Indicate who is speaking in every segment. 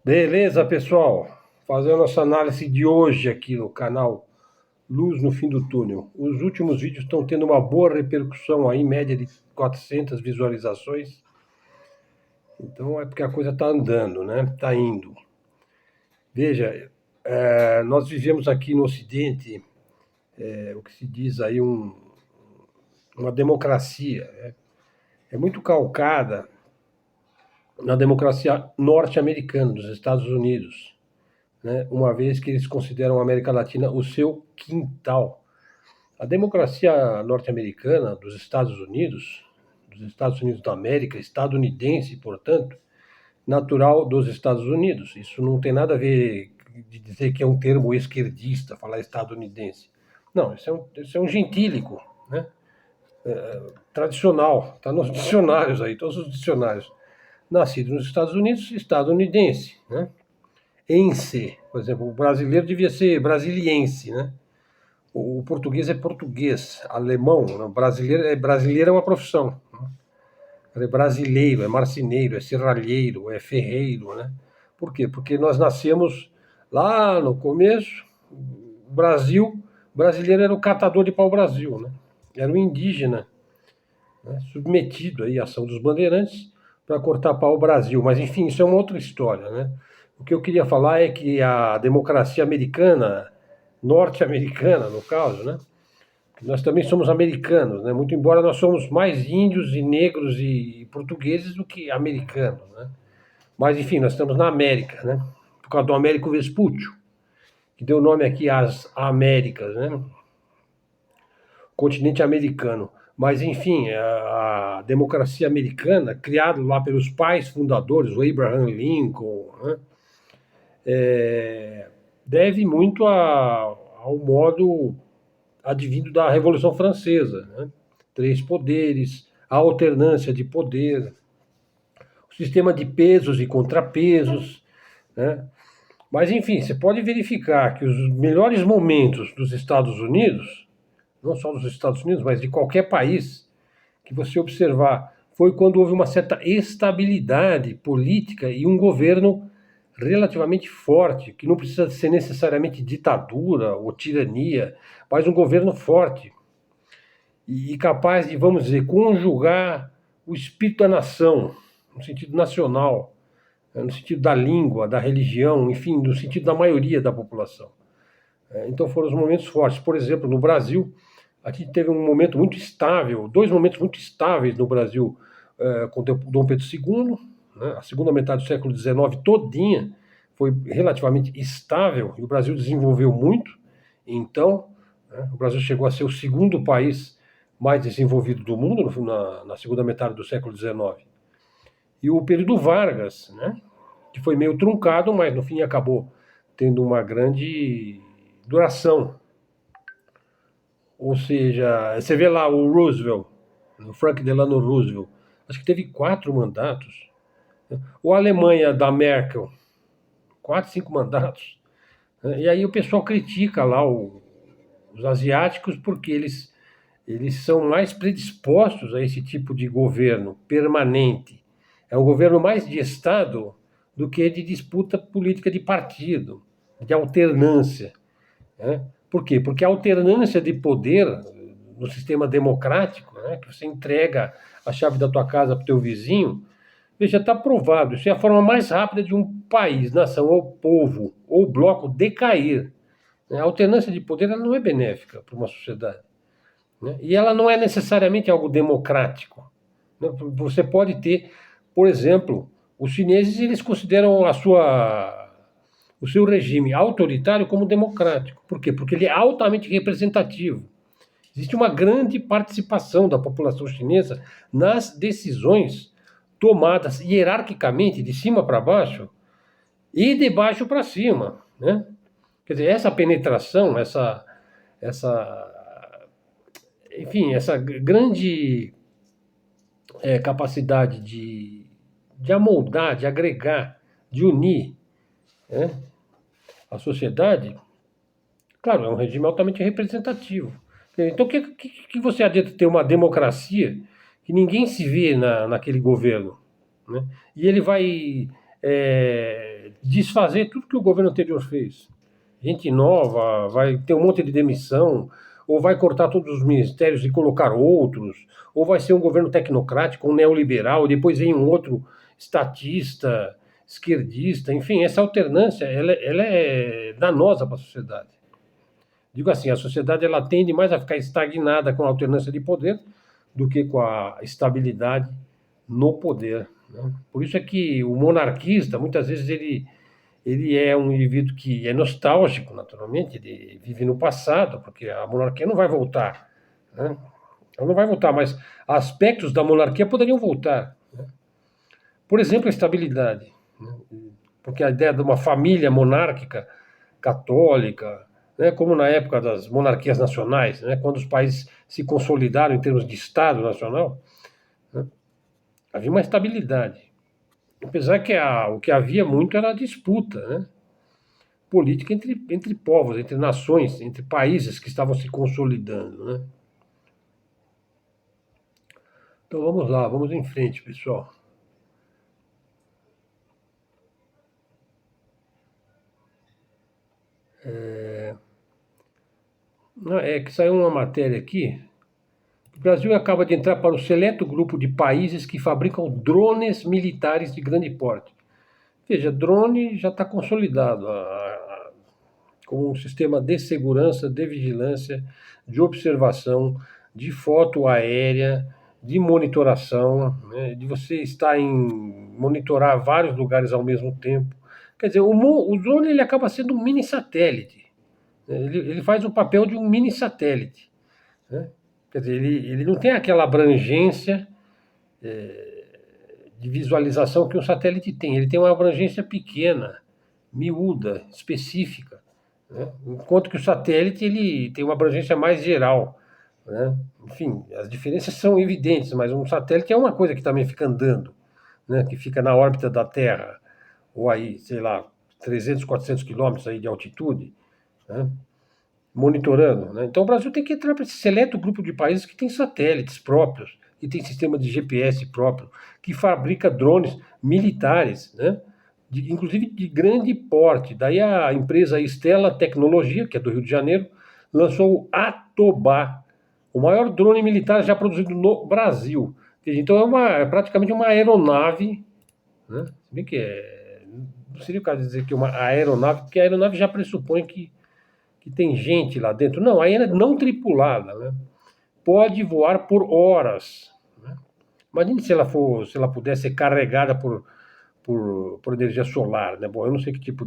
Speaker 1: Beleza, pessoal? Fazendo nossa análise de hoje aqui no canal Luz no Fim do Túnel. Os últimos vídeos estão tendo uma boa repercussão aí, em média de 400 visualizações. Então é porque a coisa está andando, né? Está indo. Veja, nós vivemos aqui no Ocidente, o que se diz aí uma democracia. É muito calcada na democracia norte-americana, dos Estados Unidos, né? Uma vez que eles consideram a América Latina o seu quintal. A democracia norte-americana, dos Estados Unidos da América, estadunidense, portanto, natural dos Estados Unidos. Isso não tem nada a ver de dizer que é um termo esquerdista, falar estadunidense. Não, isso é um gentílico, né? Tradicional, está nos dicionários aí, todos os dicionários. Nascido nos Estados Unidos, estadunidense, né? Ense, por exemplo, o brasileiro devia ser brasiliense, né? O português é português, alemão, né? Brasileiro é uma profissão. É brasileiro, é marceneiro, é serralheiro, é ferreiro, né? Por quê? Porque nós nascemos lá no começo, o brasileiro era o catador de pau-brasil, né? Era o indígena, né? Submetido aí à ação dos bandeirantes para cortar pau-brasil. Mas, enfim, isso é uma outra história, né? O que eu queria falar é que a democracia americana, norte-americana, no caso, né? Nós também somos americanos, né? Muito embora nós somos mais índios e negros e portugueses do que americanos, né? Mas, enfim, nós estamos na América, né? Por causa do Américo Vespúcio, que deu nome aqui às Américas, né? Continente americano. Mas, enfim, a democracia americana, criada lá pelos pais fundadores, o Abraham Lincoln, né? Deve muito ao modo advindo da Revolução Francesa, né? Três poderes, a alternância de poder, o sistema de pesos e contrapesos, né? Mas, enfim, você pode verificar que os melhores momentos dos Estados Unidos, não só dos Estados Unidos, mas de qualquer país que você observar, foi quando houve uma certa estabilidade política e um governo relativamente forte, que não precisa ser necessariamente ditadura ou tirania, mas um governo forte e capaz de, vamos dizer, conjugar o espírito da nação, no sentido nacional, no sentido da língua, da religião, enfim, no sentido da maioria da população. Então foram os momentos fortes. Por exemplo, no Brasil, a gente teve um momento muito estável, dois momentos muito estáveis no Brasil, com Dom Pedro II, né? A segunda metade do século XIX todinha foi relativamente estável e o Brasil desenvolveu muito. Então, né, o Brasil chegou a ser o segundo país mais desenvolvido do mundo na segunda metade do século XIX. E o período Vargas, né, que foi meio truncado, mas no fim acabou tendo uma grande duração. Ou seja, você vê lá o Roosevelt, o Frank Delano Roosevelt, acho que teve 4 mandatos. Ou a Alemanha da Merkel, 4, 5 mandatos. E aí o pessoal critica lá os asiáticos porque eles são mais predispostos a esse tipo de governo permanente. É um governo mais de Estado do que de disputa política de partido, de alternância, né? Por quê? Porque a alternância de poder no sistema democrático, né, que você entrega a chave da tua casa para o teu vizinho, veja, está provado, isso é a forma mais rápida de um país, nação ou povo ou bloco decair. A alternância de poder ela não é benéfica para uma sociedade, né? E ela não é necessariamente algo democrático, né? Você pode ter, por exemplo, os chineses eles consideram o seu regime autoritário como democrático. Por quê? Porque ele é altamente representativo. Existe uma grande participação da população chinesa nas decisões tomadas hierarquicamente de cima para baixo e de baixo para cima, né? Quer dizer, essa penetração, enfim, essa grande capacidade de amoldar, de agregar, de unir, né, a sociedade, claro, é um regime altamente representativo. Então, o que você adianta ter uma democracia que ninguém se vê naquele governo, né? E ele vai desfazer tudo que o governo anterior fez. Gente nova, vai ter um monte de demissão, ou vai cortar todos os ministérios e colocar outros, ou vai ser um governo tecnocrático, um neoliberal, e depois vem um outro estatista, esquerdista, enfim, essa alternância, ela é danosa para a sociedade. Digo assim, a sociedade ela tende mais a ficar estagnada com a alternância de poder do que com a estabilidade no poder, né? Por isso é que o monarquista, muitas vezes, ele é um indivíduo que é nostálgico, naturalmente, ele vive no passado, porque a monarquia não vai voltar, né? Ela não vai voltar, mas aspectos da monarquia poderiam voltar, né? Por exemplo, a estabilidade, né? Porque a ideia de uma família monárquica católica, né, como na época das monarquias nacionais, né, quando os países se consolidaram em termos de Estado nacional, né, havia uma estabilidade. Apesar que o que havia muito era a disputa, né, política entre povos, entre nações, entre países que estavam se consolidando. Né? Então vamos lá, vamos em frente, pessoal. É que saiu uma matéria aqui. O Brasil acaba de entrar para o seleto grupo de países que fabricam drones militares de grande porte. Veja, drone já está consolidado com um sistema de segurança, de vigilância, de observação, de foto aérea, de monitoração, né, de você estar monitorar vários lugares ao mesmo tempo. Quer dizer, o drone ele acaba sendo um mini satélite. Né? Ele faz o papel de um mini satélite. Né? Quer dizer, ele não tem aquela abrangência de visualização que um satélite tem. Ele tem uma abrangência pequena, miúda, específica. Né? Enquanto que o satélite ele tem uma abrangência mais geral. Né? Enfim, as diferenças são evidentes, mas um satélite é uma coisa que também fica andando, né? Que fica na órbita da Terra, ou aí, sei lá, 300, 400 quilômetros aí de altitude, né? Monitorando. Né? Então o Brasil tem que entrar para esse seleto grupo de países que tem satélites próprios, que tem sistema de GPS próprio, que fabrica drones militares, né? Inclusive de grande porte. Daí a empresa Stella Tecnologia, que é do Rio de Janeiro, lançou o Atobá, o maior drone militar já produzido no Brasil. Então é praticamente uma aeronave, né? Se bem que não seria o caso de dizer que é uma aeronave, porque a aeronave já pressupõe que tem gente lá dentro. Não, aí é não tripulada, né? Pode voar por horas. Né? Imagine se ela pudesse ser carregada por energia solar, né? Bom, eu não sei que tipo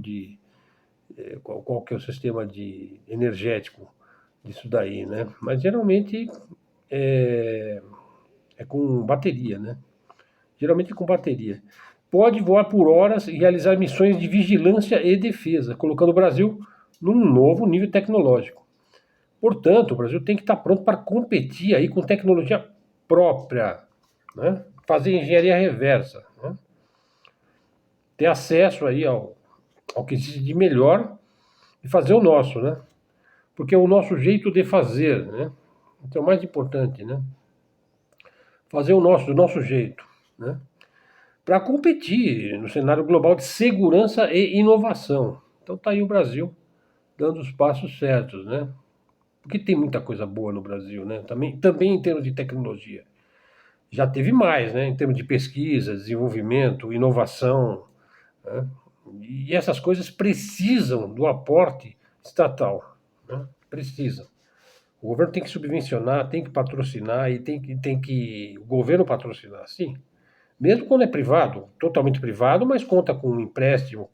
Speaker 1: qual que é o sistema de energético disso daí, né? Mas geralmente é, é com bateria, né? Geralmente é com bateria. Pode voar por horas e realizar missões de vigilância e defesa, colocando o Brasil num novo nível tecnológico. Portanto, o Brasil tem que estar pronto para competir aí com tecnologia própria, né? Fazer engenharia reversa, né? Ter acesso aí ao que existe de melhor e fazer o nosso, né? Porque é o nosso jeito de fazer, né? Então, é o mais importante, né? Fazer o nosso, do nosso jeito, né? Para competir no cenário global de segurança e inovação. Então, está aí o Brasil dando os passos certos, né? Porque tem muita coisa boa no Brasil, né? Também em termos de tecnologia. Já teve mais, né? Em termos de pesquisa, desenvolvimento, inovação, né? E essas coisas precisam do aporte estatal, né? Precisam. O governo tem que subvencionar, tem que patrocinar e tem que o governo patrocinar, sim. Mesmo quando é privado, totalmente privado, mas conta com um empréstimo,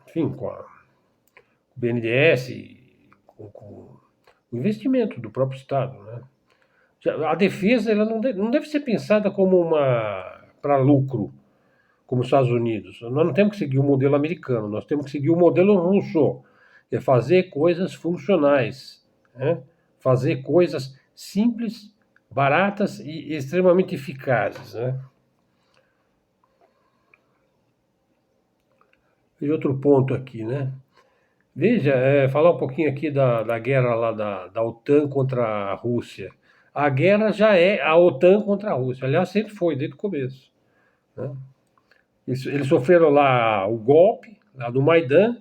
Speaker 1: enfim, com a BNDES, com o investimento do próprio Estado, né? A defesa ela não deve ser pensada como uma para lucro, como os Estados Unidos. Nós não temos que seguir o modelo americano, nós temos que seguir o modelo russo, que é fazer coisas funcionais, né? Fazer coisas simples, baratas e extremamente eficazes, né? E outro ponto aqui, né? Veja, falar um pouquinho aqui da guerra lá da OTAN contra a Rússia. A guerra já é a OTAN contra a Rússia. Aliás, sempre foi, desde o começo. Né? Eles sofreram lá o golpe, lá do Maidan,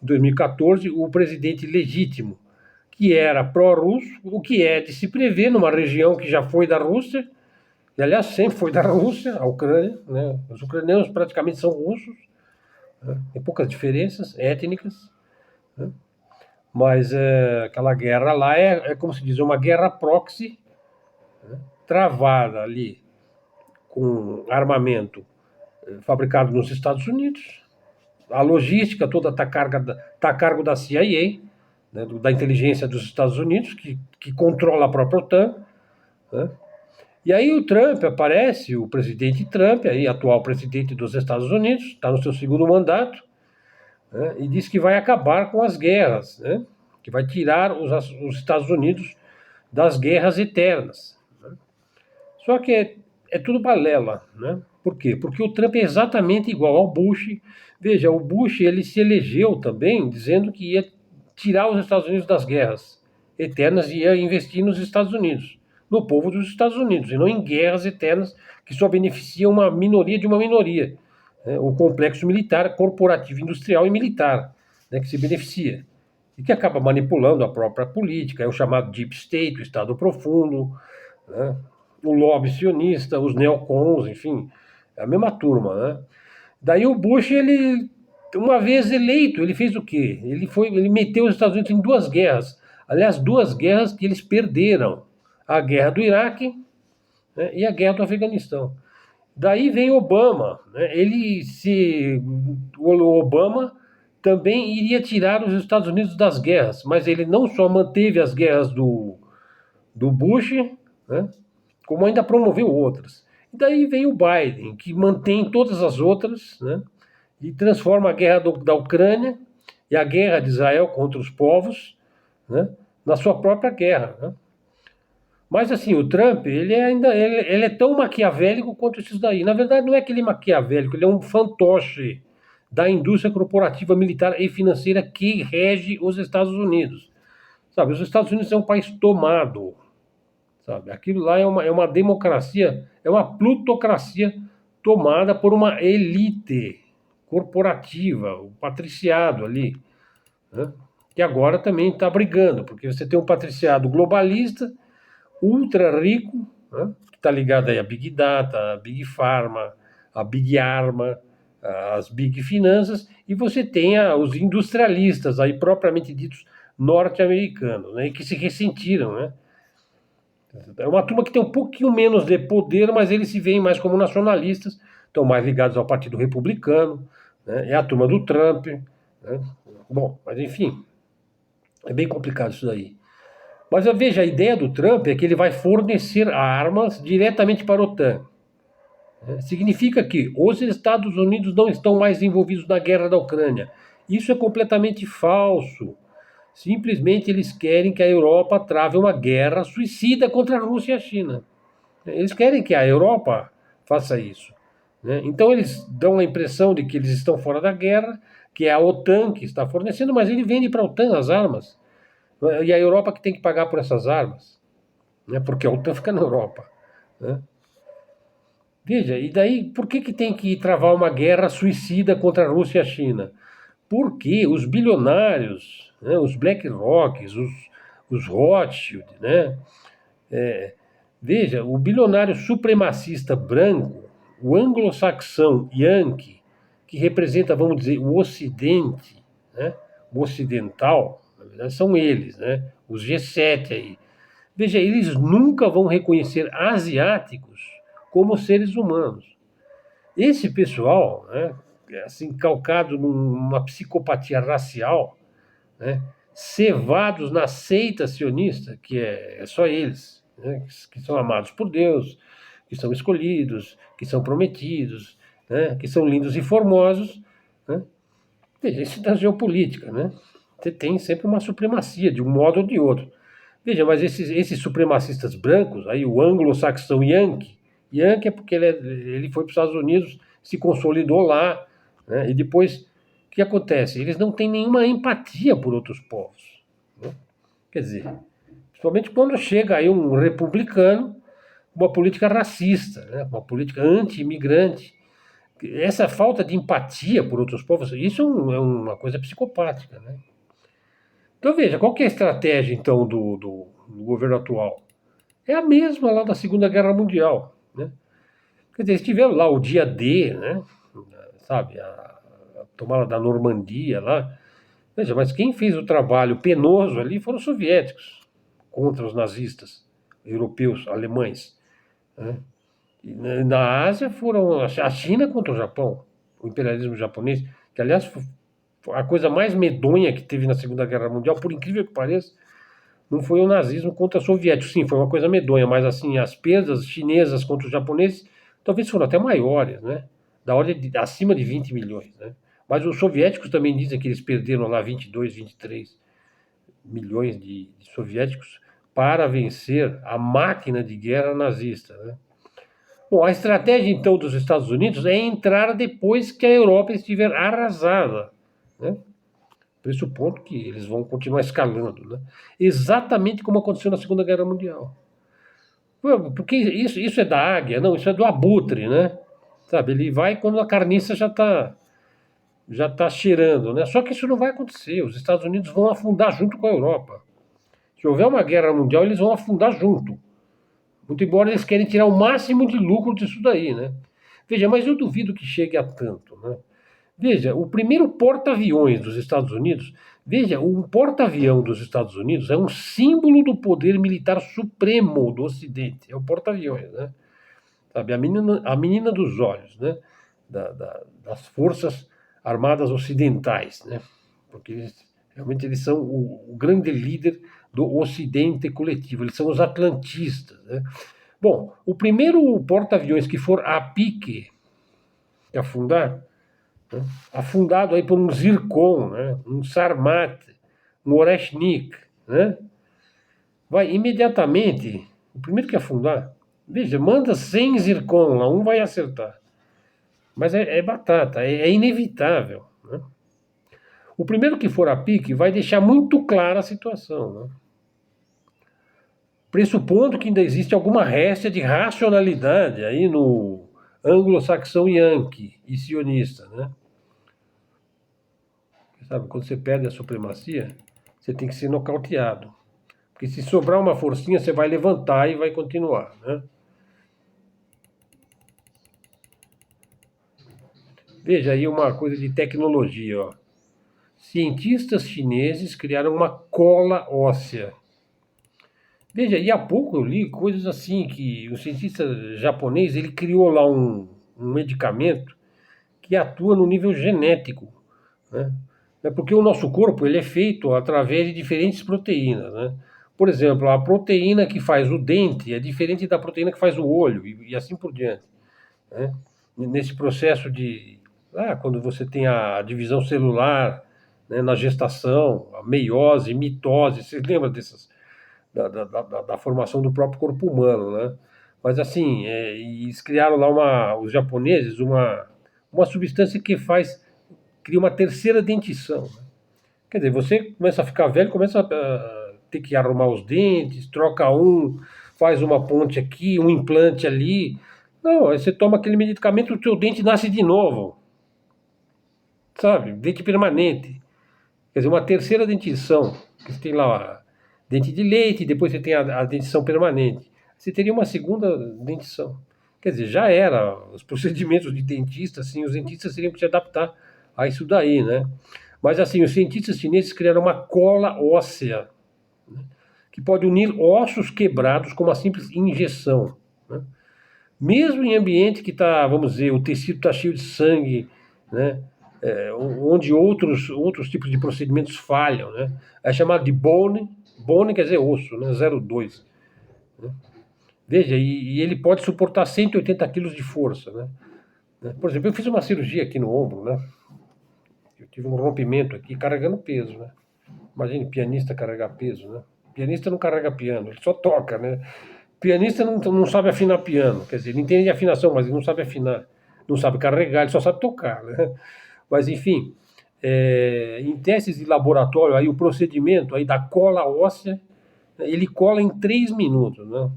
Speaker 1: em 2014, o presidente legítimo, que era pró-russo, o que é de se prever numa região que já foi da Rússia, e aliás sempre foi da Rússia, a Ucrânia, né? Os ucranianos praticamente são russos, né? Tem poucas diferenças étnicas, né? Mas aquela guerra lá como se diz, uma guerra proxy, né? Travada ali com armamento fabricado nos Estados Unidos. A logística toda está a cargo da CIA, né, da inteligência dos Estados Unidos, que controla a própria OTAN. Né? E aí o Trump aparece, o presidente Trump, aí, atual presidente dos Estados Unidos, está no seu segundo mandato, né, e diz que vai acabar com as guerras, né, que vai tirar os Estados Unidos das guerras eternas. Né? Só que é tudo balela, né? Por quê? Porque o Trump é exatamente igual ao Bush. Veja, o Bush ele se elegeu também dizendo que ia tirar os Estados Unidos das guerras eternas e ia investir nos Estados Unidos, no povo dos Estados Unidos, e não em guerras eternas que só beneficiam uma minoria de uma minoria. Né? O complexo militar, corporativo, industrial e militar, né, que se beneficia e que acaba manipulando a própria política, é o chamado Deep State, o Estado Profundo, né? O lobby sionista, os neocons, enfim, é a mesma turma, né? Daí o Bush, ele, uma vez eleito, ele fez o quê? Ele meteu os Estados Unidos em duas guerras. Aliás, duas guerras que eles perderam. A guerra do Iraque, né, e a guerra do Afeganistão. Daí vem Obama, né? O Obama também iria tirar os Estados Unidos das guerras, mas ele não só manteve as guerras do Bush, né, como ainda promoveu outras. E daí vem o Biden, que mantém todas as outras, né, e transforma a guerra da Ucrânia e a guerra de Israel contra os povos, né, na sua própria guerra. Né? Mas assim, o Trump, ele é tão maquiavélico quanto esses daí. Na verdade, não é que ele é maquiavélico, ele é um fantoche da indústria corporativa, militar e financeira que rege os Estados Unidos. Sabe, os Estados Unidos é um país tomado, sabe? Aquilo lá é uma democracia, é uma plutocracia tomada por uma elite corporativa, o patriciado ali, né? Que agora também está brigando, porque você tem um patriciado globalista, ultra rico, né? Que está ligado aí a Big Data, a Big Pharma, a Big Arma, as Big Finanças, e você tem os industrialistas aí propriamente ditos norte-americanos, né? E que se ressentiram, né? É uma turma que tem um pouquinho menos de poder, mas eles se veem mais como nacionalistas, estão mais ligados ao Partido Republicano, né? É a turma do Trump. Né? Bom, mas enfim, é bem complicado isso daí. Mas veja, a ideia do Trump é que ele vai fornecer armas diretamente para a OTAN. Significa que os Estados Unidos não estão mais envolvidos na guerra da Ucrânia. Isso é completamente falso. Simplesmente eles querem que a Europa trave uma guerra suicida contra a Rússia e a China. Eles querem que a Europa faça isso. Né? Então eles dão a impressão de que eles estão fora da guerra, que é a OTAN que está fornecendo, mas ele vende para a OTAN as armas. E a Europa que tem que pagar por essas armas. Né? Porque a OTAN fica na Europa. Né? Veja, e daí por que tem que travar uma guerra suicida contra a Rússia e a China? Porque os bilionários, né, os BlackRocks, os Rothschild, né, veja, o bilionário supremacista branco, o anglo-saxão Yankee, que representa, vamos dizer, o Ocidente, né, o ocidental, na verdade são eles, né, os G7 aí. Veja, eles nunca vão reconhecer asiáticos como seres humanos. Esse pessoal, né, assim, calcado numa psicopatia racial, né, cevados na seita sionista, que é só eles, né, que são amados por Deus, que são escolhidos, que são prometidos, né, que são lindos e formosos. Né? Veja, isso da geopolítica, né? Você tem sempre uma supremacia, de um modo ou de outro. Veja, mas esses supremacistas brancos, aí o anglo-saxão Yankee é porque ele foi para os Estados Unidos, se consolidou lá, né? E depois, o que acontece? Eles não têm nenhuma empatia por outros povos. Né? Quer dizer, principalmente quando chega aí um republicano, uma política racista, né? Uma política anti-imigrante, Essa falta de empatia por outros povos, isso é uma coisa psicopática, né? Então veja, qual que é a estratégia então do governo atual? É a mesma lá da Segunda Guerra Mundial, né? Quer dizer, eles tiveram lá o dia D, né? Sabe, a tomada da Normandia lá. Veja, mas quem fez o trabalho penoso ali foram os soviéticos contra os nazistas, europeus, alemães, né? E na Ásia foram a China contra o Japão, o imperialismo japonês, que aliás foi a coisa mais medonha que teve na Segunda Guerra Mundial, por incrível que pareça, não foi o nazismo contra os soviéticos, sim, foi uma coisa medonha, mas assim, as perdas chinesas contra os japoneses talvez foram até maiores, né? Da ordem de acima de 20 milhões, né? Mas os soviéticos também dizem que eles perderam lá 22, 23 milhões de soviéticos para vencer a máquina de guerra nazista, né? Bom, a estratégia então dos Estados Unidos é entrar depois que a Europa estiver arrasada, né? Pressupondo que eles vão continuar escalando, né? Exatamente como aconteceu na Segunda Guerra Mundial. Porque isso é da águia, não, isso é do abutre, né? Sabe, ele vai quando a carniça já tá cheirando, né? Só que isso não vai acontecer. Os Estados Unidos vão afundar junto com a Europa. Se houver uma guerra mundial, eles vão afundar junto. Muito embora eles querem tirar o máximo de lucro disso daí, né? Veja, mas eu duvido que chegue a tanto, né? Veja, o primeiro porta-aviões dos Estados Unidos, veja, um porta-avião dos Estados Unidos é um símbolo do poder militar supremo do Ocidente. É o porta-aviões, né? Sabe, a menina dos olhos, né? Das forças armadas ocidentais, né? Porque realmente eles são o grande líder do Ocidente coletivo. Eles são os atlantistas, né? Bom, o primeiro porta-aviões que for a pique que afundar, né? Afundado aí por um Zircon, né? Um Sarmat, um Oreshnik, né? Vai imediatamente, o primeiro que afundar, veja, manda 100 Zircon lá, um vai acertar. Mas é batata, é inevitável, né? O primeiro que for a pique vai deixar muito clara a situação, né? Pressupondo que ainda existe alguma réstia de racionalidade aí no anglo-saxão yankee e sionista, né? Sabe, quando você perde a supremacia, você tem que ser nocauteado. Porque se sobrar uma forcinha, você vai levantar e vai continuar, né? Veja aí uma coisa de tecnologia, ó. Cientistas chineses criaram uma cola óssea. Veja, e há pouco eu li coisas assim, que o cientista japonês, ele criou lá um medicamento que atua no nível genético, né? É porque o nosso corpo ele é feito através de diferentes proteínas, né? Por exemplo, a proteína que faz o dente é diferente da proteína que faz o olho e assim por diante, né? Nesse processo quando você tem a divisão celular, né, na gestação, a meiose, mitose, você lembra da formação do próprio corpo humano, né? Mas assim, eles criaram lá os japoneses, uma substância que cria uma terceira dentição, né? Quer dizer, você começa a ficar velho, começa a ter que arrumar os dentes, troca faz uma ponte aqui, um implante ali. Não, aí você toma aquele medicamento, o seu dente nasce de novo, sabe? Dente permanente. Quer dizer, uma terceira dentição, que você tem lá dente de leite, depois você tem a dentição permanente. Você teria uma segunda dentição. Quer dizer, já era. Os procedimentos de dentista, assim, os dentistas teriam que se adaptar a isso daí, né? Mas, assim, os cientistas chineses criaram uma cola óssea, né, que pode unir ossos quebrados com uma simples injeção, né? Mesmo em ambiente que está, vamos dizer, o tecido está cheio de sangue, né? Onde outros tipos de procedimentos falham, né? É chamado de bone quer dizer osso, né? 0,2. Né? Veja, e ele pode suportar 180 quilos de força, né? Por exemplo, eu fiz uma cirurgia aqui no ombro, né? Eu tive um rompimento aqui carregando peso, né? Imagine pianista carregar peso, né? Pianista não carrega piano, ele só toca, né? Pianista não sabe afinar piano, quer dizer, ele entende de afinação, mas ele não sabe afinar, não sabe carregar, ele só sabe tocar, né? Mas, enfim, em testes de laboratório, aí o procedimento aí da cola óssea, ele cola em 3 minutos, né?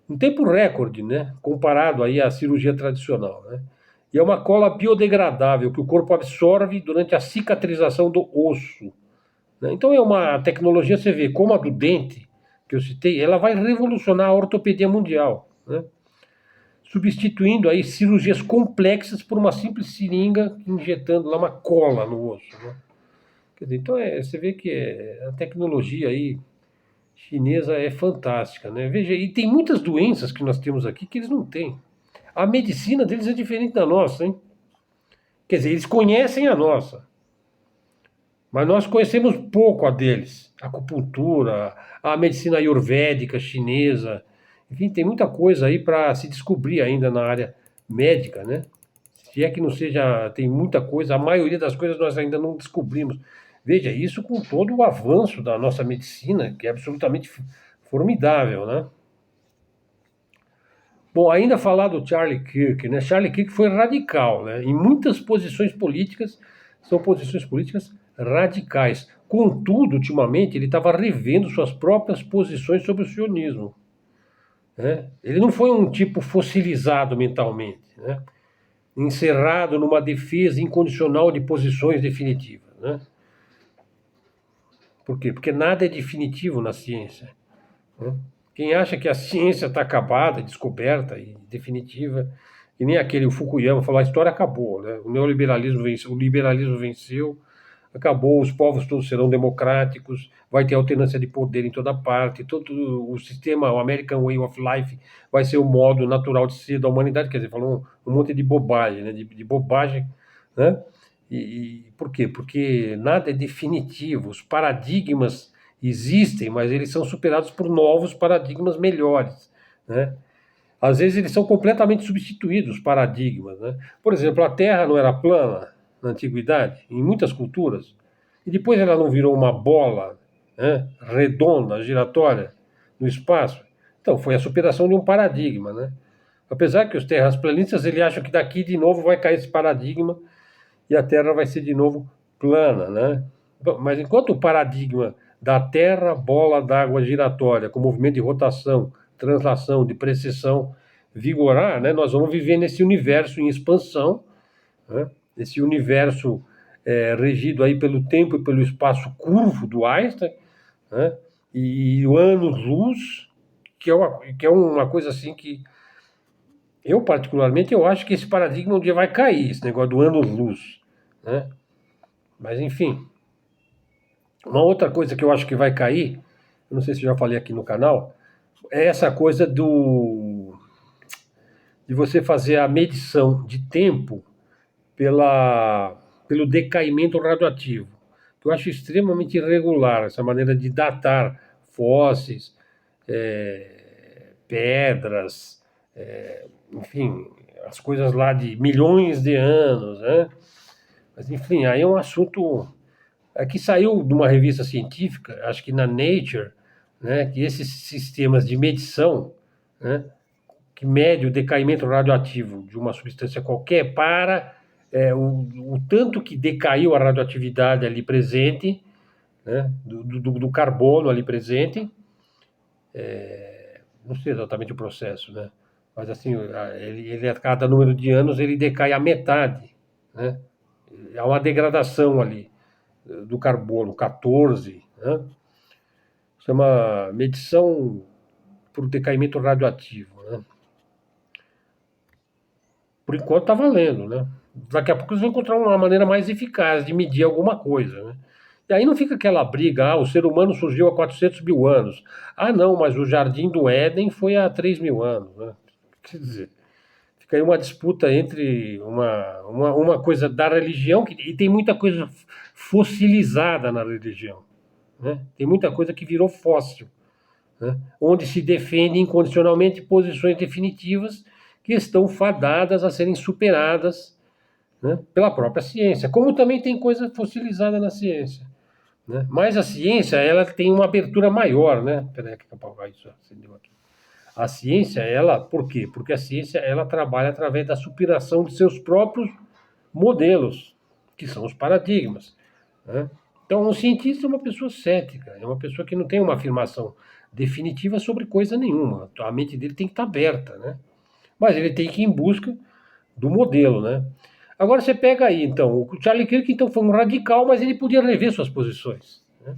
Speaker 1: Um tempo recorde, né? Comparado aí à cirurgia tradicional, né? E é uma cola biodegradável que o corpo absorve durante a cicatrização do osso, né? Então é uma tecnologia, você vê, como a do dente, que eu citei, ela vai revolucionar a ortopedia mundial, né? Substituindo aí cirurgias complexas por uma simples seringa injetando lá uma cola no osso, né? Quer dizer, então você vê que a tecnologia aí chinesa é fantástica, né? Veja, e tem muitas doenças que nós temos aqui que eles não têm. A medicina deles é diferente da nossa, hein? Quer dizer, eles conhecem a nossa, mas nós conhecemos pouco a deles. A acupuntura, a medicina ayurvédica chinesa, enfim, tem muita coisa aí para se descobrir ainda na área médica, né? Se é que não seja, tem muita coisa, a maioria das coisas nós ainda não descobrimos. Veja, isso com todo o avanço da nossa medicina, que é absolutamente formidável, né? Bom, ainda falar do Charlie Kirk, né? Charlie Kirk foi radical, né? Em muitas posições políticas, são posições políticas radicais. Contudo, ultimamente, ele estava revendo suas próprias posições sobre o sionismo, né? Ele não foi um tipo fossilizado mentalmente, né? Encerrado numa defesa incondicional de posições definitivas, né? Por quê? Porque nada é definitivo na ciência, né? Quem acha que a ciência está acabada, descoberta e definitiva, e nem aquele o Fukuyama falou, a história acabou, né? O neoliberalismo venceu, o liberalismo venceu, acabou, os povos todos serão democráticos, vai ter alternância de poder em toda parte, todo o sistema, o American Way of Life, vai ser o modo natural de ser da humanidade, quer dizer, falou um monte de bobagem, né? De bobagem, né? E por quê? Porque nada é definitivo, os paradigmas existem, mas eles são superados por novos paradigmas melhores, né? Às vezes eles são completamente substituídos, os paradigmas, né? Por exemplo, a Terra não era plana na antiguidade, em muitas culturas, e depois ela não virou uma bola, né, redonda, giratória, no espaço. Então, foi a superação de um paradigma, né? Apesar que os terraplanistas ele acham que daqui de novo vai cair esse paradigma e a Terra vai ser de novo plana, né? Mas enquanto o paradigma da Terra, bola d'água giratória, com movimento de rotação, translação, de precessão, vigorar, né? Nós vamos viver nesse universo em expansão, né? Esse universo regido aí pelo tempo e pelo espaço curvo do Einstein, né? E o ano-luz, que é uma coisa assim que eu, particularmente, eu acho que esse paradigma um dia vai cair, esse negócio do ano-luz, né? Mas, enfim, uma outra coisa que eu acho que vai cair, eu não sei se eu já falei aqui no canal, é essa coisa de você fazer a medição de tempo pelo decaimento radioativo, que eu acho extremamente irregular, essa maneira de datar fósseis, pedras, enfim, as coisas lá de milhões de anos, né? Mas, enfim, aí é um assunto que saiu de uma revista científica, acho que na Nature, né, que esses sistemas de medição, né, que mede o decaimento radioativo de uma substância qualquer para o tanto que decaiu a radioatividade ali presente, né, do carbono ali presente, não sei exatamente o processo, né, mas assim, ele a cada número de anos ele decai a metade, né, há uma degradação ali do carbono, 14, né? Chama medição por decaimento radioativo, né? Por enquanto está valendo, né? Daqui a pouco eles vão encontrar uma maneira mais eficaz de medir alguma coisa, né? E aí não fica aquela briga, o ser humano surgiu há 400 mil anos. Ah, não, mas o Jardim do Éden foi há 3 mil anos, né? Quer dizer, fica aí uma disputa entre uma coisa da religião, e tem muita coisa fossilizada na religião, né? Tem muita coisa que virou fóssil, né? Onde se defende incondicionalmente posições definitivas que estão fadadas a serem superadas, né, pela própria ciência, como também tem coisa fossilizada na ciência, né? Mas a ciência ela tem uma abertura maior, né? Peraí que apagar isso acendeu aqui. A ciência ela, por quê? Porque a ciência ela trabalha através da superação de seus próprios modelos, que são os paradigmas, né? Então, um cientista é uma pessoa cética, é uma pessoa que não tem uma afirmação definitiva sobre coisa nenhuma. A mente dele tem que estar aberta, né? Mas ele tem que ir em busca do modelo, né? Agora você pega aí, então, o Charlie Kirk então foi um radical, mas ele podia rever suas posições, né?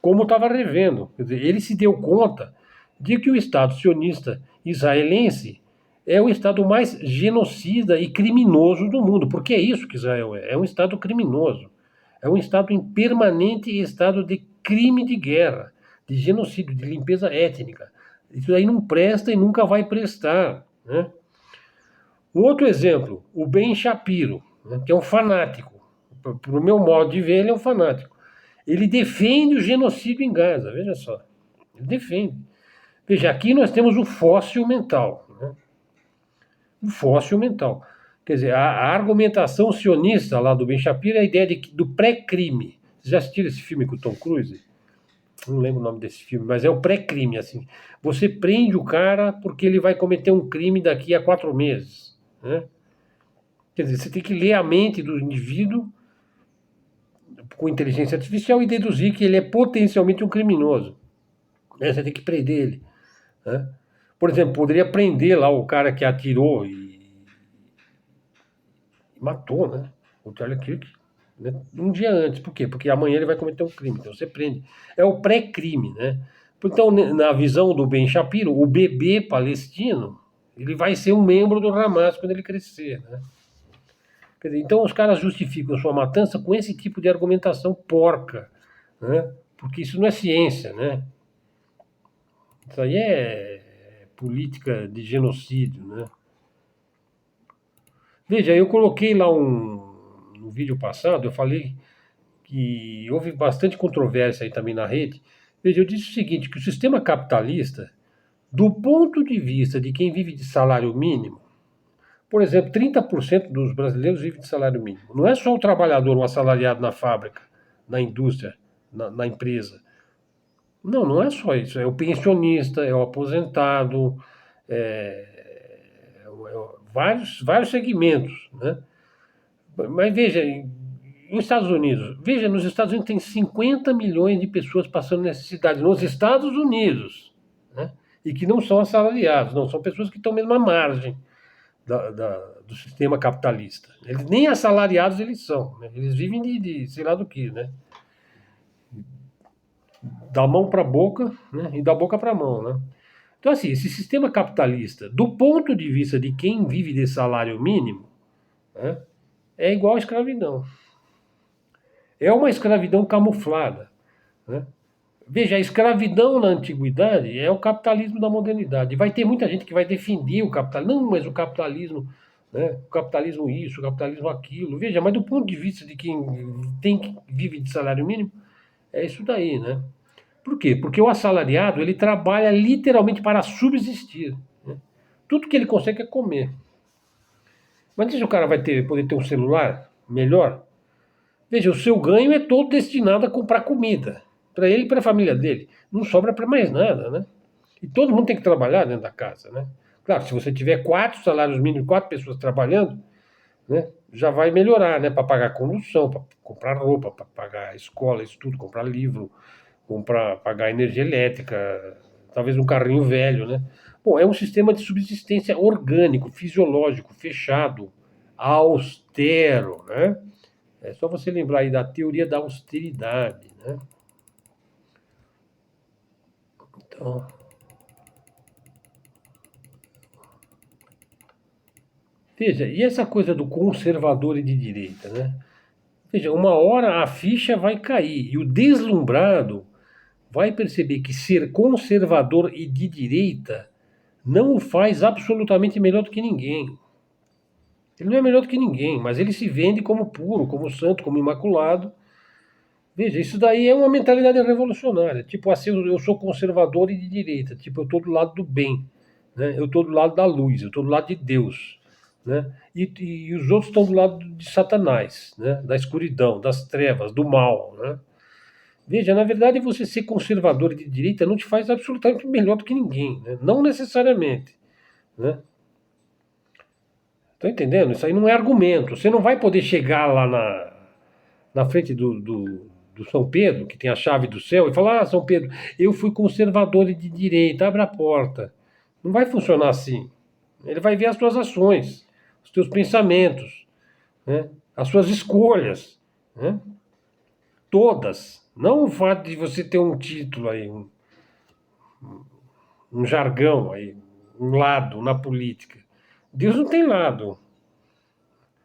Speaker 1: Como estava revendo. Quer dizer, ele se deu conta de que o Estado sionista israelense é o Estado mais genocida e criminoso do mundo, porque é isso que Israel é um Estado criminoso. É um Estado em permanente estado de crime de guerra, de genocídio, de limpeza étnica. Isso aí não presta e nunca vai prestar, né? Um outro exemplo, o Ben Shapiro, né, que é um fanático. Para o meu modo de ver, ele é um fanático. Ele defende o genocídio em Gaza, veja só. Ele defende. Veja, aqui nós temos o fóssil mental. Né? O fóssil mental. Quer dizer, a argumentação sionista lá do Ben Shapiro é a ideia do pré-crime. Vocês já assistiram esse filme com o Tom Cruise? Não lembro o nome desse filme, mas é o pré-crime. Assim. Você prende o cara porque ele vai cometer um crime daqui a 4 meses. Né? Quer dizer, você tem que ler a mente do indivíduo com inteligência artificial e deduzir que ele é potencialmente um criminoso. Né? Você tem que prender ele. Né? Por exemplo, poderia prender lá o cara que atirou e matou, né? O Charlie Kirk, né? Um dia antes. Por quê? Porque amanhã ele vai cometer um crime. Então você prende. É o pré-crime, né? Então, na visão do Ben Shapiro, o bebê palestino ele vai ser um membro do Hamas quando ele crescer, né? Quer dizer, então os caras justificam sua matança com esse tipo de argumentação porca, né? Porque isso não é ciência, né? Isso aí é política de genocídio, né? Veja, eu coloquei lá no vídeo passado, eu falei que houve bastante controvérsia aí também na rede. Veja, eu disse o seguinte, que o sistema capitalista, do ponto de vista de quem vive de salário mínimo, por exemplo, 30% dos brasileiros vivem de salário mínimo. Não é só o trabalhador, o assalariado na fábrica, na indústria, na empresa. Não, não é só isso. É o pensionista, é o aposentado, vários segmentos, né? Mas veja, nos Estados Unidos, veja, nos Estados Unidos tem 50 milhões de pessoas passando necessidade, nos Estados Unidos, né? E que não são assalariados, não, são pessoas que estão mesmo à margem do sistema capitalista. Eles nem assalariados eles são, né? Eles vivem de sei lá do que, né? Da mão para a boca, né? E da boca para a mão, né? Então, assim, esse sistema capitalista, do ponto de vista de quem vive de salário mínimo, né, é igual à escravidão. É uma escravidão camuflada. Né? Veja, a escravidão na antiguidade é o capitalismo da modernidade. Vai ter muita gente que vai defender o capitalismo. Não, mas o capitalismo, né? O capitalismo isso, o capitalismo aquilo. Veja, mas do ponto de vista de quem vive de salário mínimo, é isso daí, né? Por quê? Porque o assalariado, ele trabalha literalmente para subsistir. Né? Tudo que ele consegue é comer. Mas se o cara vai poder ter um celular melhor, veja, o seu ganho é todo destinado a comprar comida. Para ele e para a família dele. Não sobra para mais nada, né? E todo mundo tem que trabalhar dentro da casa, né? Claro, se você tiver 4 salários mínimos, 4 pessoas trabalhando, né, já vai melhorar, né? Para pagar condução, para comprar roupa, para pagar escola, estudo, comprar livro, pagar energia elétrica, talvez um carrinho velho, né? Bom, é um sistema de subsistência orgânico, fisiológico, fechado, austero, né? É só você lembrar aí da teoria da austeridade, né? Então, veja, e essa coisa do conservador e de direita, né? Veja, uma hora a ficha vai cair e o deslumbrado vai perceber que ser conservador e de direita não o faz absolutamente melhor do que ninguém. Ele não é melhor do que ninguém, mas ele se vende como puro, como santo, como imaculado. Veja, isso daí é uma mentalidade revolucionária. Tipo assim, eu sou conservador e de direita. Tipo, eu estou do lado do bem. Né? Eu estou do lado da luz, eu estou do lado de Deus. Né? E os outros estão do lado de Satanás, né? Da escuridão, das trevas, do mal. Né? Veja, na verdade, você ser conservador e de direita não te faz absolutamente melhor do que ninguém. Né? Não necessariamente. Né? Tá entendendo? Isso aí não é argumento. Você não vai poder chegar lá na frente do São Pedro, que tem a chave do céu, e falar: Ah, São Pedro, eu fui conservador e de direita, abre a porta. Não vai funcionar assim. Ele vai ver as suas ações. os teus pensamentos, né? As suas escolhas, né? Todas. Não o fato de você ter um título aí, um jargão aí, um lado na política. Deus não tem lado.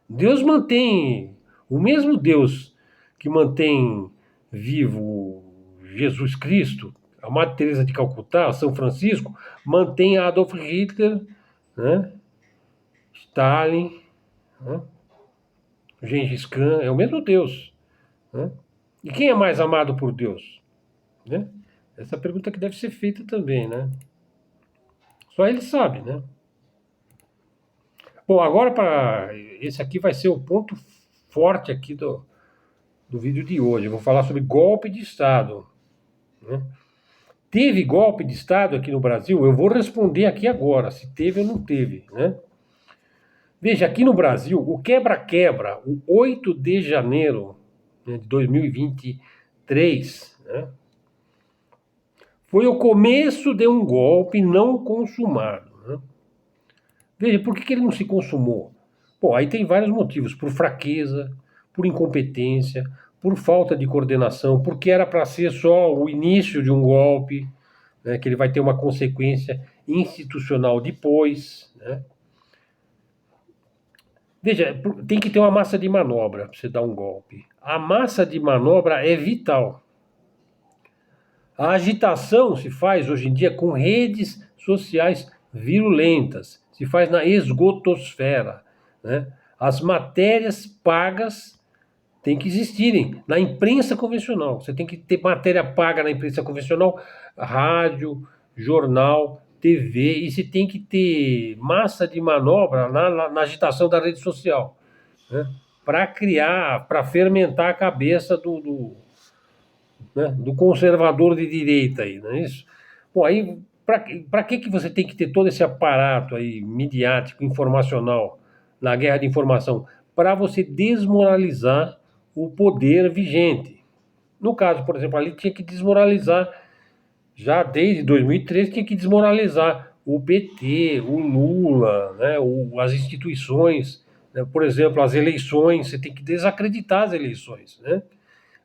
Speaker 1: Deus mantém, o mesmo Deus que mantém vivo Jesus Cristo, a Madre Teresa de Calcutá, São Francisco, mantém Adolf Hitler, né? Stalin, né? Gengis Khan, é o mesmo Deus, né? E quem é mais amado por Deus, né? Essa pergunta que deve ser feita também, né? Só ele sabe, né? Bom, agora para esse aqui vai ser o ponto forte aqui do vídeo de hoje. Eu vou falar sobre golpe de Estado, né? Teve golpe de Estado aqui no Brasil? Eu vou responder aqui agora, se teve ou não teve, né? Veja, aqui no Brasil, o quebra-quebra, o 8 de janeiro, né, de 2023, né, foi o começo de um golpe não consumado, né? Veja, por que ele não se consumou? Bom, aí tem vários motivos, por fraqueza, por incompetência, por falta de coordenação, porque era para ser só o início de um golpe, né, que ele vai ter uma consequência institucional depois, né? Veja, tem que ter uma massa de manobra para você dar um golpe. A massa de manobra é vital. A agitação se faz hoje em dia com redes sociais virulentas, se faz na esgotosfera, né? As matérias pagas têm que existirem na imprensa convencional. Você tem que ter matéria paga na imprensa convencional, rádio, jornal, TV, e se tem que ter massa de manobra na agitação da rede social, né? Para criar, para fermentar a cabeça né, do conservador de direita aí, não é isso? Bom, aí para que você tem que ter todo esse aparato aí midiático, informacional, na guerra de informação? Para você desmoralizar o poder vigente. No caso, por exemplo, ali tinha que desmoralizar, já desde 2013, tinha que desmoralizar o PT, o Lula, né, as instituições, né, por exemplo, as eleições, você tem que desacreditar as eleições, né?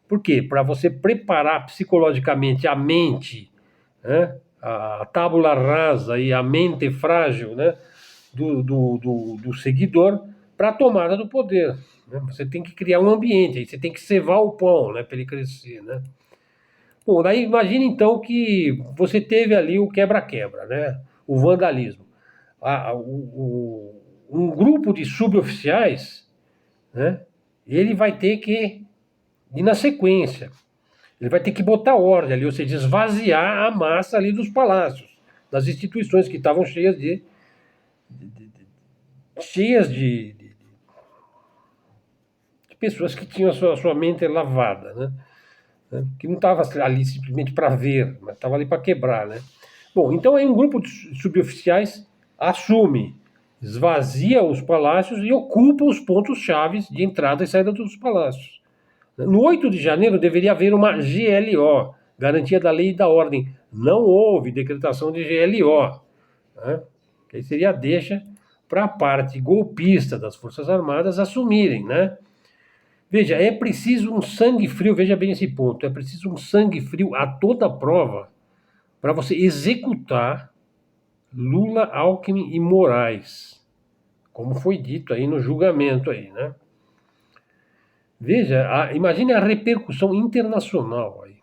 Speaker 1: Por quê? Para você preparar psicologicamente a mente, né, a tábula rasa e a mente frágil, né, do seguidor para a tomada do poder, né? Você tem que criar um ambiente, aí você tem que cevar o pão, né, para ele crescer, né? Bom, daí imagine então que você teve ali o quebra-quebra, né, o vandalismo. Um grupo de suboficiais, né, ele vai ter que ir na sequência. Ele vai ter que botar ordem ali, ou seja, esvaziar a massa ali dos palácios, das instituições que estavam cheias de pessoas que tinham a sua mente lavada, né? Que não estava ali simplesmente para ver, mas estava ali para quebrar, né? Bom, então aí um grupo de suboficiais assume, esvazia os palácios e ocupa os pontos chaves de entrada e saída dos palácios. No 8 de janeiro deveria haver uma GLO, Garantia da Lei e da Ordem. Não houve decretação de GLO, né? Que aí seria a deixa para a parte golpista das Forças Armadas assumirem, né? Veja, é preciso um sangue frio, veja bem esse ponto, é preciso um sangue frio a toda prova para você executar Lula, Alckmin e Moraes, como foi dito aí no julgamento aí, né? Veja, imagine a repercussão internacional aí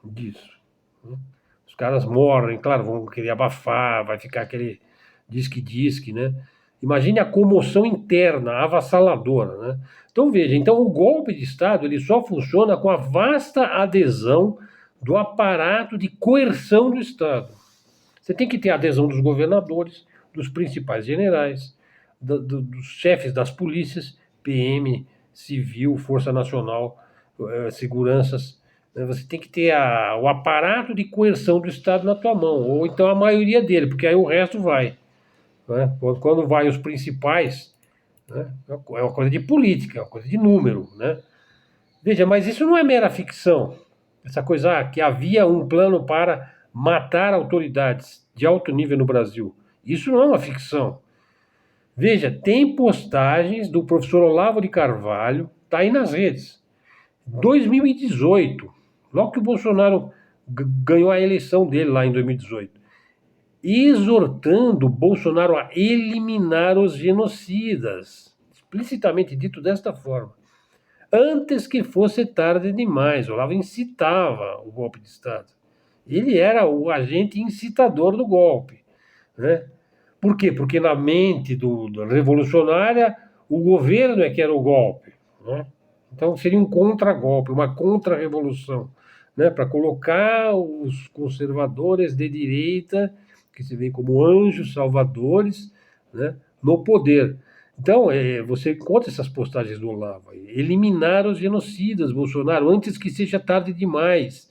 Speaker 1: disso, né? Os caras morrem, claro, vão querer abafar, vai ficar aquele disque-disque, né? Imagine a comoção interna, avassaladora, né? Então veja, então o golpe de Estado ele só funciona com a vasta adesão do aparato de coerção do Estado. Você tem que ter a adesão dos governadores, dos principais generais, dos chefes das polícias, PM, Civil, Força Nacional, seguranças. Você tem que ter o aparato de coerção do Estado na tua mão, ou então a maioria dele, porque aí o resto vai, né? Quando vai os principais, né? É uma coisa de política, é uma coisa de número, né? Veja, mas isso não é mera ficção. Essa coisa que havia um plano para matar autoridades de alto nível no Brasil. Isso não é uma ficção. Veja, tem postagens do professor Olavo de Carvalho, tá aí nas redes. 2018, logo que o Bolsonaro ganhou a eleição dele lá em 2018, exortando Bolsonaro a eliminar os genocidas, explicitamente dito desta forma. Antes que fosse tarde demais, Olavo incitava o golpe de Estado. Ele era o agente incitador do golpe, né? Por quê? Porque na mente da revolucionária, o governo é que era o golpe, né? Então seria um contra-golpe, uma contra-revolução, né? Para colocar os conservadores de direita, que se veem como anjos salvadores, né? No poder. Então, você encontra essas postagens do Olavo. Eliminar os genocidas, Bolsonaro, antes que seja tarde demais.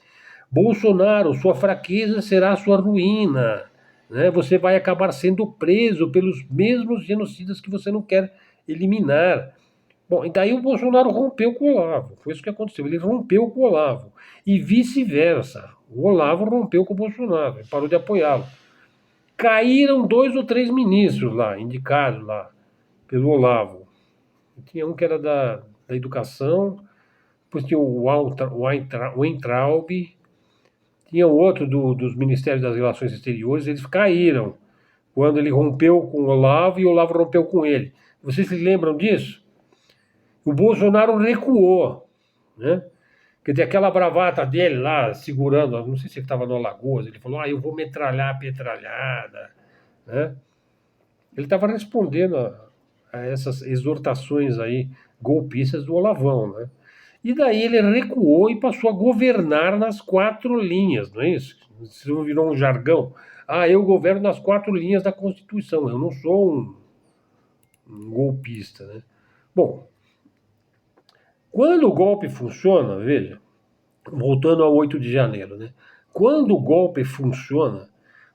Speaker 1: Bolsonaro, sua fraqueza será sua ruína, né? Você vai acabar sendo preso pelos mesmos genocidas que você não quer eliminar. Bom, e daí o Bolsonaro rompeu com o Olavo. Foi isso que aconteceu. Ele rompeu com o Olavo. E vice-versa. O Olavo rompeu com o Bolsonaro. Ele parou de apoiá-lo. Caíram 2 ou 3 ministros lá, indicados lá, pelo Olavo. Tinha um que era da educação, depois tinha o Weintraub, tinha o outro dos Ministérios das Relações Exteriores, eles caíram quando ele rompeu com o Olavo e o Olavo rompeu com ele. Vocês se lembram disso? O Bolsonaro recuou, né? Quer dizer, aquela bravata dele lá, segurando, não sei se ele estava no Alagoas, ele falou, eu vou metralhar a petralhada, né? Ele estava respondendo a essas exortações aí golpistas do Olavão, né? E daí ele recuou e passou a governar nas 4 linhas, não é isso? Isso virou um jargão. Eu governo nas 4 linhas da Constituição, eu não sou um golpista, né? Bom, quando o golpe funciona, veja, voltando ao 8 de janeiro, né? Quando o golpe funciona,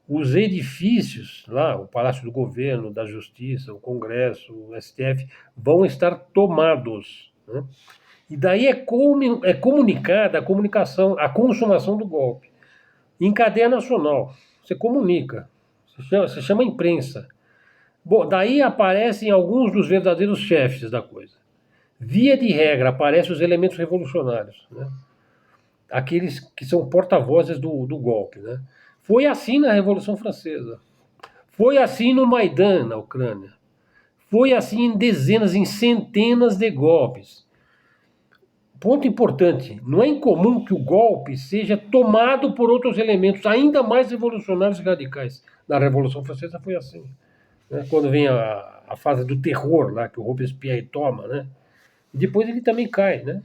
Speaker 1: os edifícios lá, o Palácio do Governo, da Justiça, o Congresso, o STF, vão estar tomados, né? E daí é comunicada a consumação do golpe. Em cadeia nacional, você comunica, se chama imprensa. Bom, daí aparecem alguns dos verdadeiros chefes da coisa. Via de regra, aparecem os elementos revolucionários, né? Aqueles que são porta-vozes do golpe, né? Foi assim na Revolução Francesa. Foi assim no Maidan, na Ucrânia. Foi assim em dezenas, em centenas de golpes. Ponto importante, não é incomum que o golpe seja tomado por outros elementos ainda mais revolucionários e radicais. Na Revolução Francesa foi assim, né? Quando vem a fase do terror lá, que o Robespierre toma, né? E depois ele também cai, né?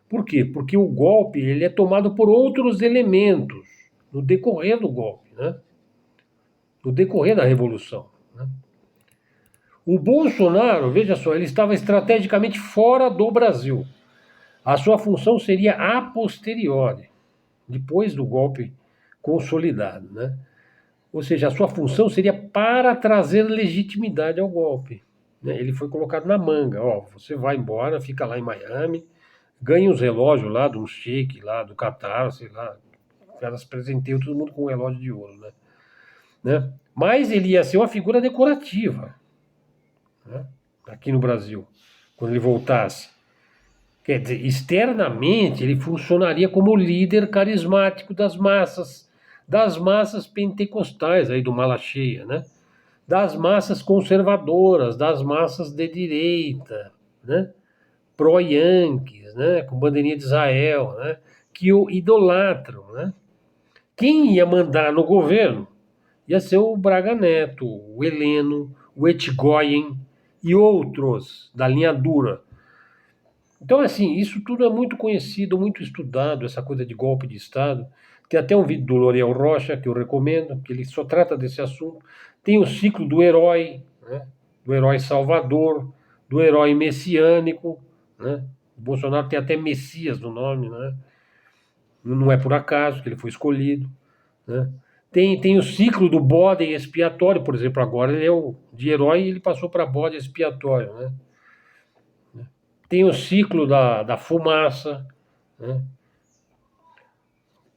Speaker 1: Por quê? Porque o golpe ele é tomado por outros elementos no decorrer do golpe, né? No decorrer da Revolução, né? O Bolsonaro, veja só, ele estava estrategicamente fora do Brasil. A sua função seria a posteriori, depois do golpe consolidado, né? Ou seja, a sua função seria para trazer legitimidade ao golpe, né? Ele foi colocado na manga, você vai embora, fica lá em Miami, ganha os relógios lá do Sheik, lá do Catar, sei lá, os caras presenteiam todo mundo com um relógio de ouro, né? Mas ele ia ser uma figura decorativa, né? Aqui no Brasil, quando ele voltasse. Quer dizer, externamente ele funcionaria como líder carismático das massas pentecostais aí do Mala Cheia, né? Das massas conservadoras, das massas de direita, né? Pró-yankees, né? Com bandeirinha de Israel, né? Que o idolatram, né? Quem ia mandar no governo ia ser o Braga Neto, o Heleno, o Etchgoyen e outros da linha dura. Então, assim, isso tudo é muito conhecido, muito estudado, essa coisa de golpe de Estado. Tem até um vídeo do L'Oréal Rocha, que eu recomendo, que ele só trata desse assunto. Tem o ciclo do herói, né? Do herói salvador, do herói messiânico, né? O Bolsonaro tem até Messias no nome, né? Não é por acaso que ele foi escolhido, né? Tem o ciclo do bode expiatório, por exemplo, agora ele é de herói e ele passou para bode expiatório, né? Tem o ciclo da fumaça, né?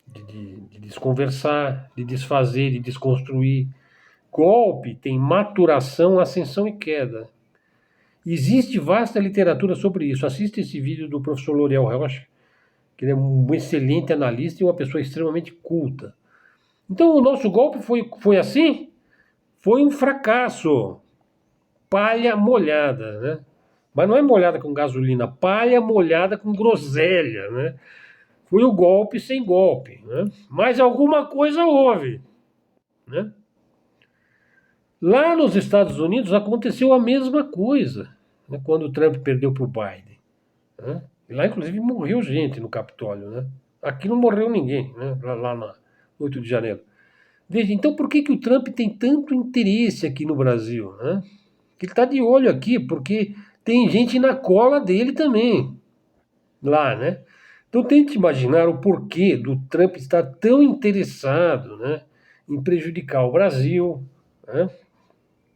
Speaker 1: De desconversar, de desfazer, de desconstruir. golpe tem maturação, ascensão e queda. Existe vasta literatura sobre isso. Assista esse vídeo do professor L'Oréal Rocha, que ele é um excelente analista e uma pessoa extremamente culta. Então, o nosso golpe foi assim? Foi um fracasso. Palha molhada, né? Mas não é molhada com gasolina, palha molhada com groselha, né? Foi o golpe sem golpe, né? Mas alguma coisa houve, né? Lá nos Estados Unidos aconteceu a mesma coisa, né? Quando o Trump perdeu para o Biden, né? E lá, inclusive, morreu gente no Capitólio, né? Aqui não morreu ninguém, né? Lá no 8 de janeiro. Veja, então por que o Trump tem tanto interesse aqui no Brasil, né? Ele está de olho aqui porque tem gente na cola dele também, lá, né? Então tente imaginar o porquê do Trump estar tão interessado, né, em prejudicar o Brasil, né?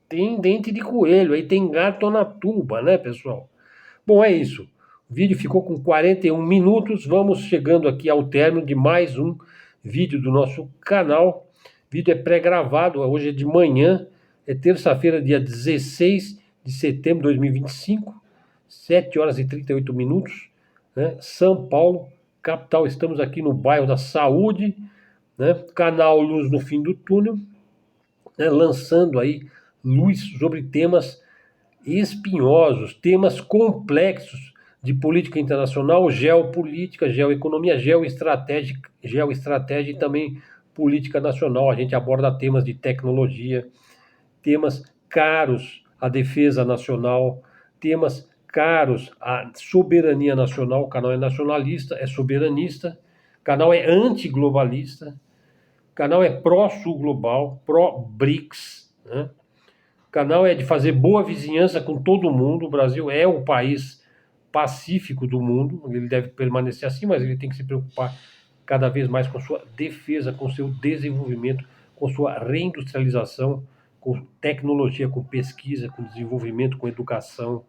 Speaker 1: Tem dente de coelho, aí tem gato na tuba, né, pessoal? Bom, é isso. O vídeo ficou com 41 minutos. Vamos chegando aqui ao término de mais um vídeo do nosso canal. O vídeo é pré-gravado, hoje é de manhã, é terça-feira, dia 16 de setembro de 2025, 7 horas e 38 minutos, né? São Paulo, capital. Estamos aqui no bairro da Saúde, né? Canal Luz no Fim do Túnel, né? Lançando aí luz sobre temas espinhosos, temas complexos de política internacional, geopolítica, geoeconomia, geoestratégia e também política nacional. A gente aborda temas de tecnologia, temas caros à defesa nacional, temas caros à soberania nacional. O canal é nacionalista, é soberanista, o canal é antiglobalista, o canal é pró-sul global, pró-BRICS, né? O canal é de fazer boa vizinhança com todo mundo. O Brasil é o país pacífico do mundo, ele deve permanecer assim, mas ele tem que se preocupar cada vez mais com sua defesa, com seu desenvolvimento, com sua reindustrialização, com tecnologia, com pesquisa, com desenvolvimento, com educação,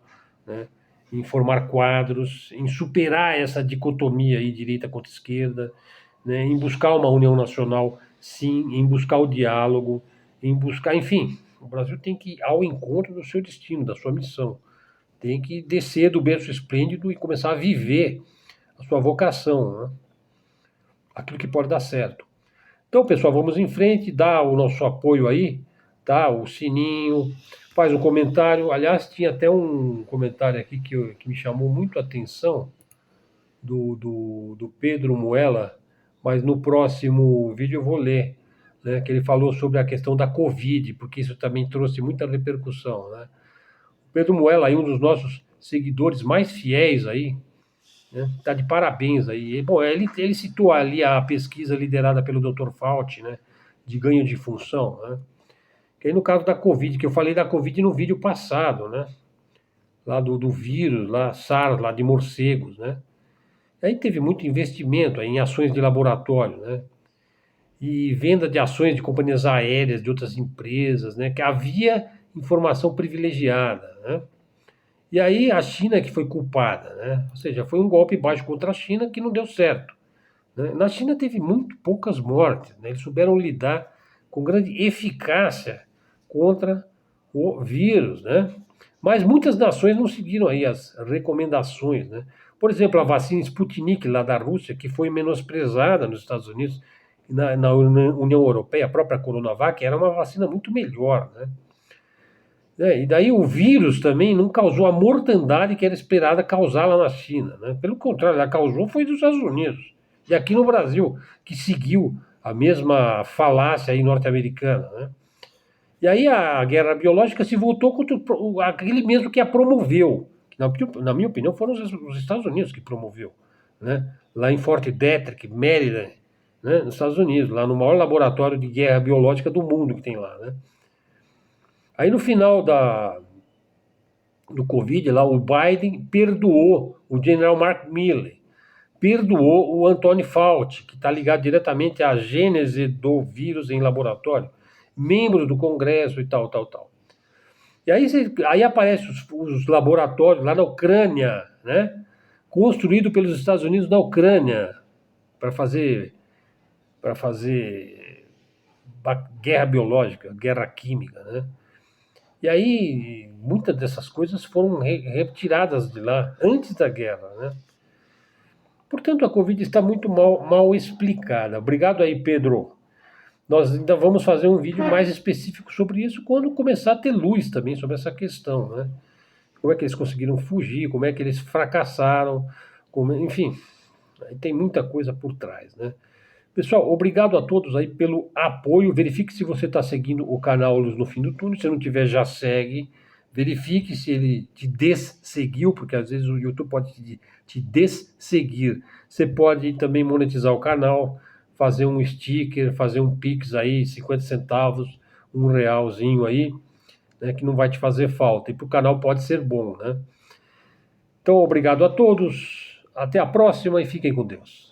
Speaker 1: né? Em formar quadros, em superar essa dicotomia aí, direita contra esquerda, né? Em buscar uma união nacional, sim, em buscar o diálogo, em buscar, enfim, o Brasil tem que ir ao encontro do seu destino, da sua missão. Tem que descer do berço esplêndido e começar a viver a sua vocação, né? Aquilo que pode dar certo. Então, pessoal, vamos em frente, dá o nosso apoio aí, tá? O sininho, faz um comentário. Aliás, tinha até um comentário aqui que me chamou muito a atenção, do Pedro Muela, mas no próximo vídeo eu vou ler, né? Que ele falou sobre a questão da Covid, porque isso também trouxe muita repercussão, né? O Pedro Muela, aí, um dos nossos seguidores mais fiéis aí, né? Tá de parabéns aí. E, bom, ele citou ali a pesquisa liderada pelo Dr. Fauci, né? De ganho de função, né? Que aí no caso da Covid, que eu falei da Covid no vídeo passado, né? Lá do vírus, lá, SARS, lá de morcegos, né? Aí teve muito investimento aí em ações de laboratório, né? E venda de ações de companhias aéreas, de outras empresas, né? Que havia informação privilegiada, né? E aí a China que foi culpada, né? Ou seja, foi um golpe baixo contra a China que não deu certo, né? Na China teve muito poucas mortes, né? Eles souberam lidar com grande eficácia contra o vírus, né? Mas muitas nações não seguiram aí as recomendações, né? Por exemplo, a vacina Sputnik lá da Rússia, que foi menosprezada nos Estados Unidos e na União Europeia, a própria Coronavac era uma vacina muito melhor, né? E daí o vírus também não causou a mortandade que era esperada causar lá na China, né? Pelo contrário, ela causou foi dos Estados Unidos. E aqui no Brasil, que seguiu a mesma falácia aí norte-americana, né? E aí a guerra biológica se voltou contra aquele mesmo que a promoveu. Que na minha opinião, foram os Estados Unidos que promoveu, né? Lá em Fort Detrick, Maryland, né? Nos Estados Unidos, lá no maior laboratório de guerra biológica do mundo que tem lá, né? Aí no final do Covid, lá, o Biden perdoou o general Mark Milley, perdoou o Anthony Fauci, que está ligado diretamente à gênese do vírus em laboratório, membros do Congresso e tal, tal, tal. E aí aparecem os laboratórios lá na Ucrânia, né? Construído pelos Estados Unidos na Ucrânia, para fazer guerra biológica, guerra química, né? E aí, muitas dessas coisas foram retiradas de lá antes da guerra, né? Portanto, a Covid está muito mal explicada. Obrigado aí, Pedro. Nós ainda vamos fazer um vídeo mais específico sobre isso quando começar a ter luz também sobre essa questão, né? Como é que eles conseguiram fugir, como é que eles fracassaram, enfim, tem muita coisa por trás, né? Pessoal, obrigado a todos aí pelo apoio. Verifique se você está seguindo o canal Luz no Fim do Túnel. Se não tiver, já segue. Verifique se ele te desseguiu, porque às vezes o YouTube pode te desseguir. Você pode também monetizar o canal, fazer um sticker, fazer um Pix aí, 50 centavos, R$ 1 aí, né, que não vai te fazer falta. E para o canal pode ser bom, né? Então, obrigado a todos. Até a próxima e fiquem com Deus.